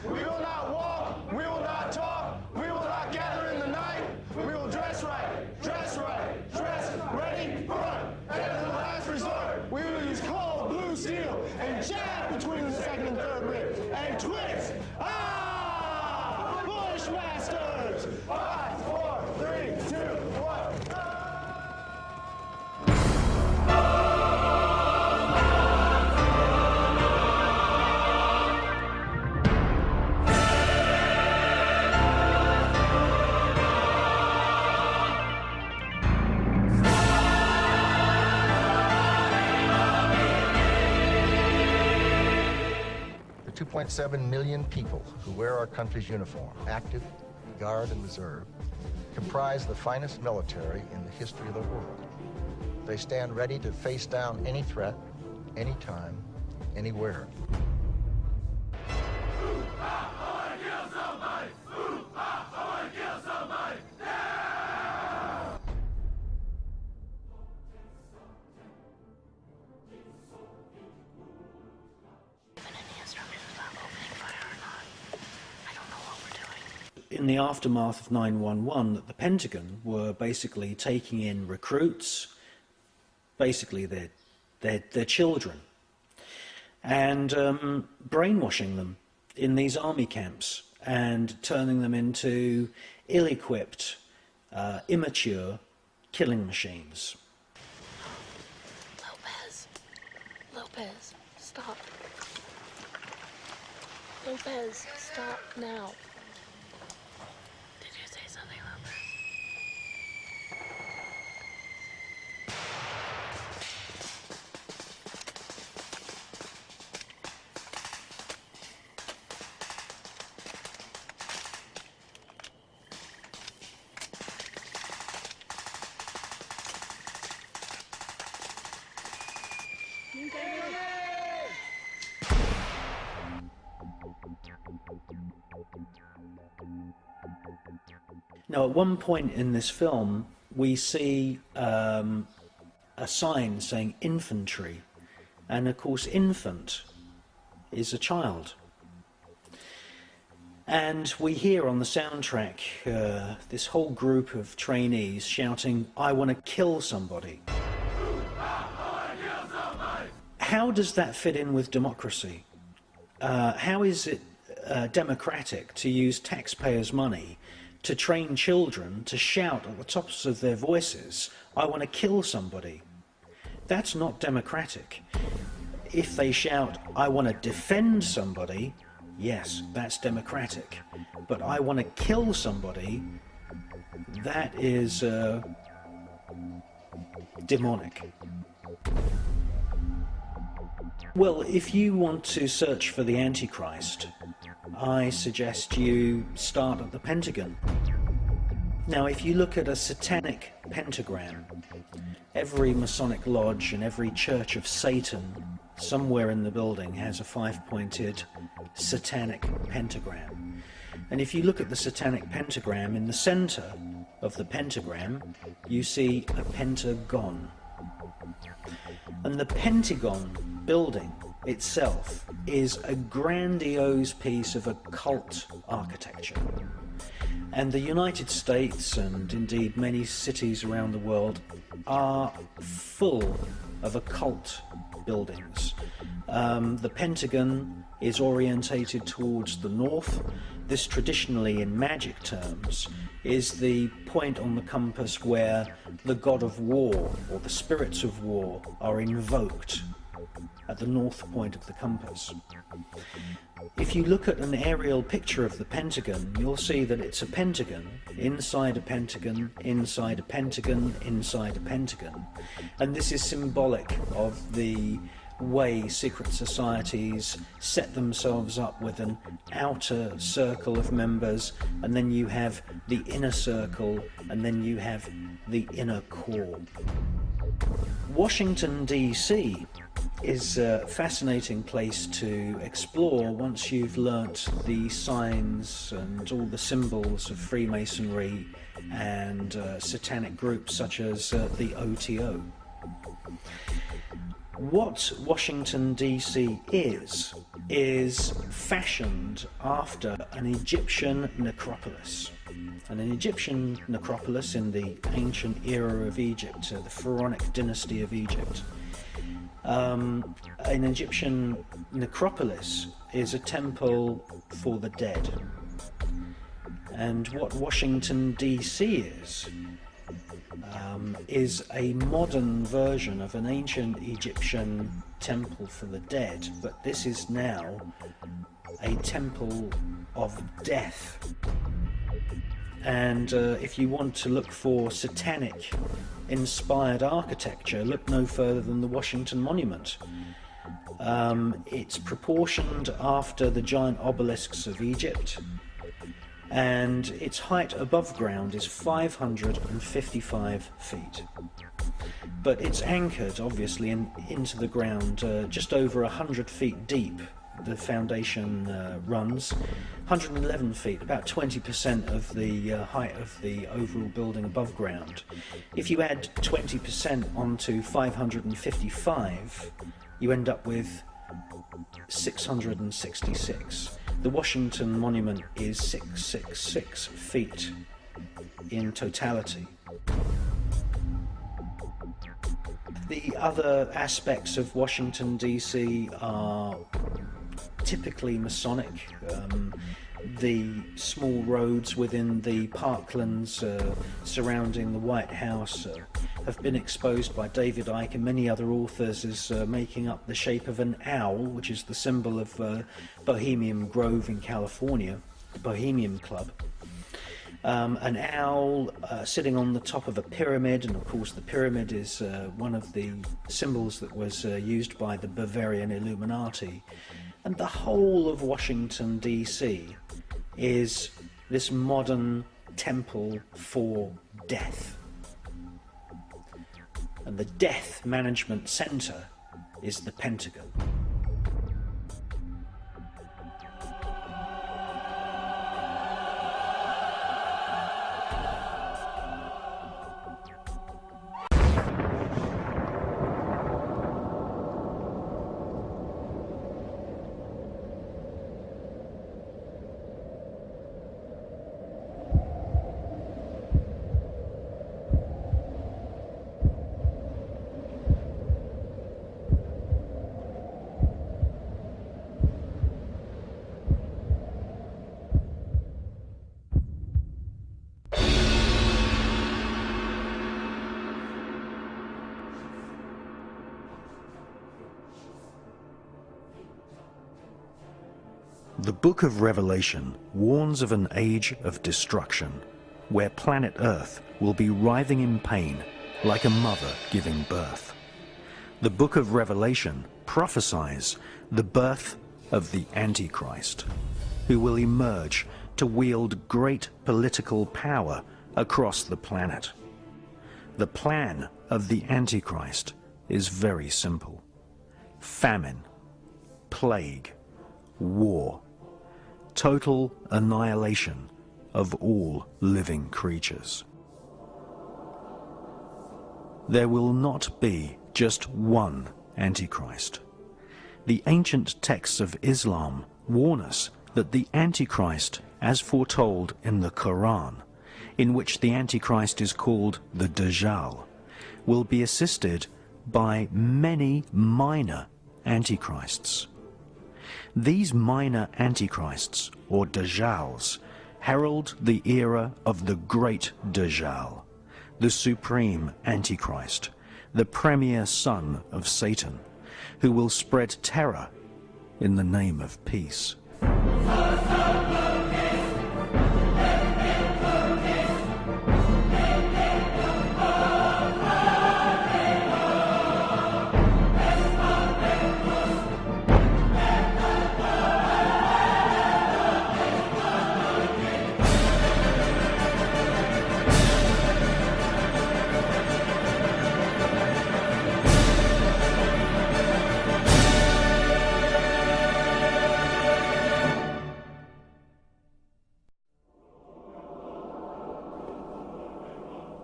We will not walk, we will not talk, we will not gather in the night. We will dress right, dress ready, run. And as a last resort, we will use cold blue steel and jab between the second and third rib and twist. Ah! Bushmasters! 5, 4, 3, 2, 1. The 2.7 million people who wear our country's uniform, active, Guard, and Reserve, comprise the finest military in the history of the world. They stand ready to face down any threat, anytime, anywhere. In the aftermath of 9/11, the Pentagon were basically taking in recruits, basically their children, and brainwashing them in these army camps and turning them into ill-equipped, immature killing machines. Lopez, stop. Lopez, stop now. Did you say something, Lopez? Now, at one point in this film, we see a sign saying infantry, and of course infant is a child. And we hear on the soundtrack this whole group of trainees shouting, "I want to kill somebody." How does that fit in with democracy? How is it democratic to use taxpayers' money to train children to shout at the tops of their voices, "I want to kill somebody"? That's not democratic. If they shout, "I want to defend somebody," yes, that's democratic. But "I want to kill somebody," that is demonic. Well, if you want to search for the Antichrist, I suggest you start at the Pentagon. Now, if you look at a satanic pentagram, every Masonic lodge and every Church of Satan somewhere in the building has a five-pointed satanic pentagram. And if you look at the satanic pentagram, in the center of the pentagram, you see a pentagon. And the Pentagon building itself is a grandiose piece of occult architecture. And the United States, and indeed many cities around the world, are full of occult buildings. The Pentagon is orientated towards the north. This, traditionally in magic terms, is the point on the compass where the god of war, or the spirits of war, are invoked, at the north point of the compass. If you look at an aerial picture of the Pentagon, you'll see that it's a pentagon, inside a pentagon, inside a pentagon, inside a pentagon. And this is symbolic of the way secret societies set themselves up with an outer circle of members, and then you have the inner circle, and then you have the inner core. Washington, D.C. is a fascinating place to explore once you've learnt the signs and all the symbols of Freemasonry and satanic groups such as the OTO. What Washington, D.C. is is fashioned after an Egyptian necropolis. And an Egyptian necropolis in the ancient era of Egypt, the Pharaonic dynasty of Egypt. An Egyptian necropolis is a temple for the dead. And what Washington DC is a modern version of an ancient Egyptian temple for the dead, but this is now a temple of death. And if you want to look for satanic inspired architecture, look no further than the Washington Monument. It's proportioned after the giant obelisks of Egypt, and its height above ground is 555 feet. But it's anchored, obviously, into the ground just over 100 feet deep. The foundation runs 111 feet, about 20% of the height of the overall building above ground. If you add 20% onto 555, you end up with 666. The Washington Monument is 666 feet in totality. The other aspects of Washington DC are typically Masonic. The small roads within the parklands surrounding the White House have been exposed by David Icke and many other authors as making up the shape of an owl, which is the symbol of Bohemian Grove in California, the Bohemian Club. An owl sitting on the top of a pyramid, and of course the pyramid is one of the symbols that was used by the Bavarian Illuminati. And the whole of Washington DC is this modern temple for death. And the death management center is the Pentagon. The Book of Revelation warns of an age of destruction, where planet Earth will be writhing in pain like a mother giving birth. The Book of Revelation prophesies the birth of the Antichrist, who will emerge to wield great political power across the planet. The plan of the Antichrist is very simple: famine, plague, war, total annihilation of all living creatures. There will not be just one Antichrist. The ancient texts of Islam warn us that the Antichrist, as foretold in the Quran, in which the Antichrist is called the Dajjal, will be assisted by many minor Antichrists. These minor Antichrists, or Dajjals, herald the era of the great Dajjal, the supreme Antichrist, the premier son of Satan, who will spread terror in the name of peace.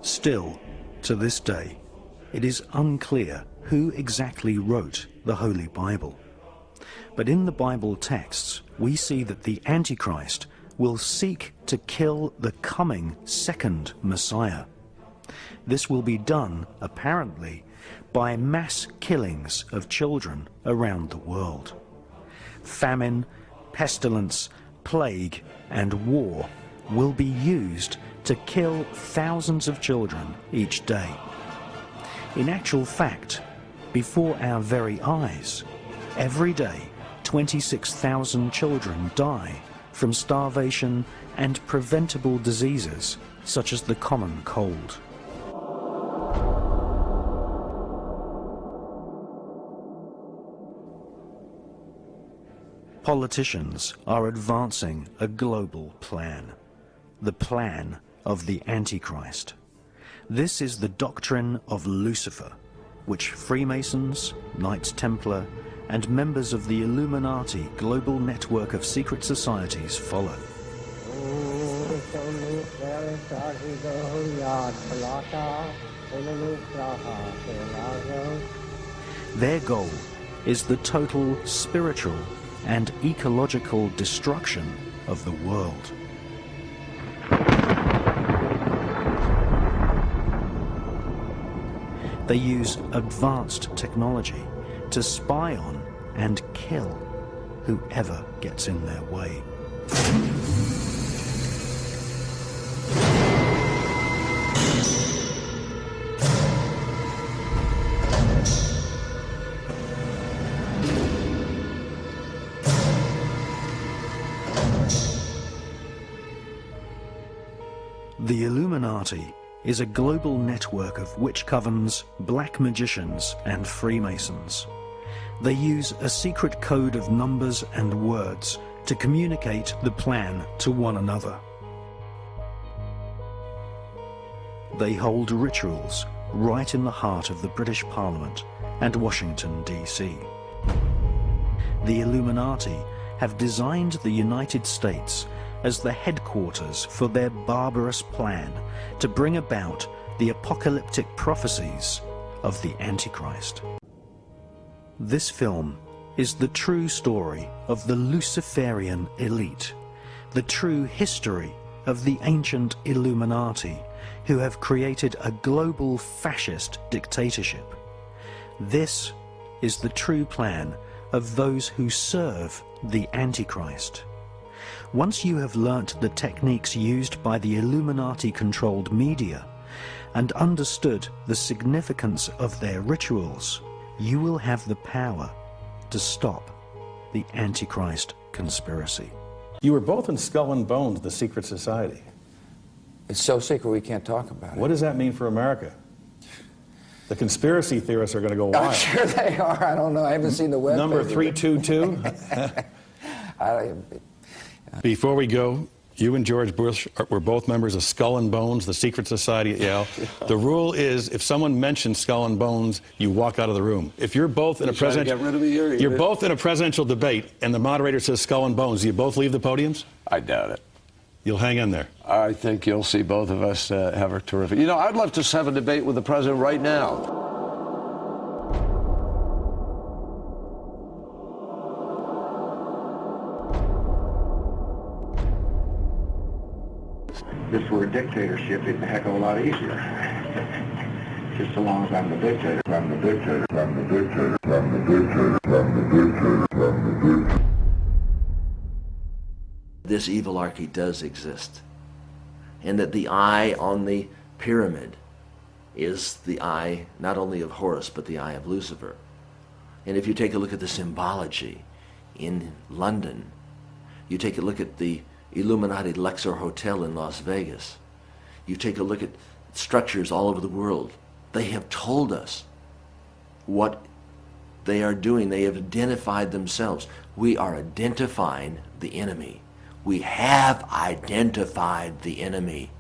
Still, to this day, it is unclear who exactly wrote the Holy Bible. But in the Bible texts, we see that the Antichrist will seek to kill the coming second Messiah. This will be done, apparently, by mass killings of children around the world. Famine, pestilence, plague, and war will be used to kill thousands of children each day. In actual fact, before our very eyes, every day 26,000 children die from starvation and preventable diseases such as the common cold. Politicians are advancing a global plan, the plan of the Antichrist. This is the doctrine of Lucifer, which Freemasons, Knights Templar, and members of the Illuminati global network of secret societies follow. Their goal is the total spiritual and ecological destruction of the world. They use advanced technology to spy on and kill whoever gets in their way. The Illuminati is a global network of witch covens, black magicians, and Freemasons. They use a secret code of numbers and words to communicate the plan to one another. They hold rituals right in the heart of the British Parliament and Washington, D.C. The Illuminati have designed the United States as the headquarters for their barbarous plan to bring about the apocalyptic prophecies of the Antichrist. This film is the true story of the Luciferian elite, the true history of the ancient Illuminati, who have created a global fascist dictatorship. This is the true plan of those who serve the Antichrist. Once you have learnt the techniques used by the Illuminati-controlled media and understood the significance of their rituals, you will have the power to stop the Antichrist conspiracy. You were both in Skull and Bones, the secret society. It's so secret we can't talk about it. What does that mean for America? The conspiracy theorists are going to go wild. I'm sure they are. I don't know. I haven't seen the web. Number 322. Before we go, you and George Bush were both members of Skull and Bones, the secret society at Yale. The rule is, if someone mentions Skull and Bones, you walk out of the room. If you're both in a both in a presidential debate, and the moderator says Skull and Bones, do you both leave the podiums? I doubt it. You'll hang in there. I think you'll see both of us have a terrific... You know, I'd love to have a debate with the president right now. If this were a dictatorship, it'd be a heck of a lot easier. Just so long as I'm the dictator, I'm the dictator, I'm the dictator, I'm the dictator, I'm the dictator, I'm the dictator. This evilarchy does exist, and that the eye on the pyramid is the eye not only of Horus but the eye of Lucifer. And if you take a look at the symbology in London, you take a look at the Illuminati Luxor Hotel in Las Vegas, you take a look at structures all over the world, they have told us what they are doing. They have identified themselves. We are identifying the enemy. We have identified the enemy.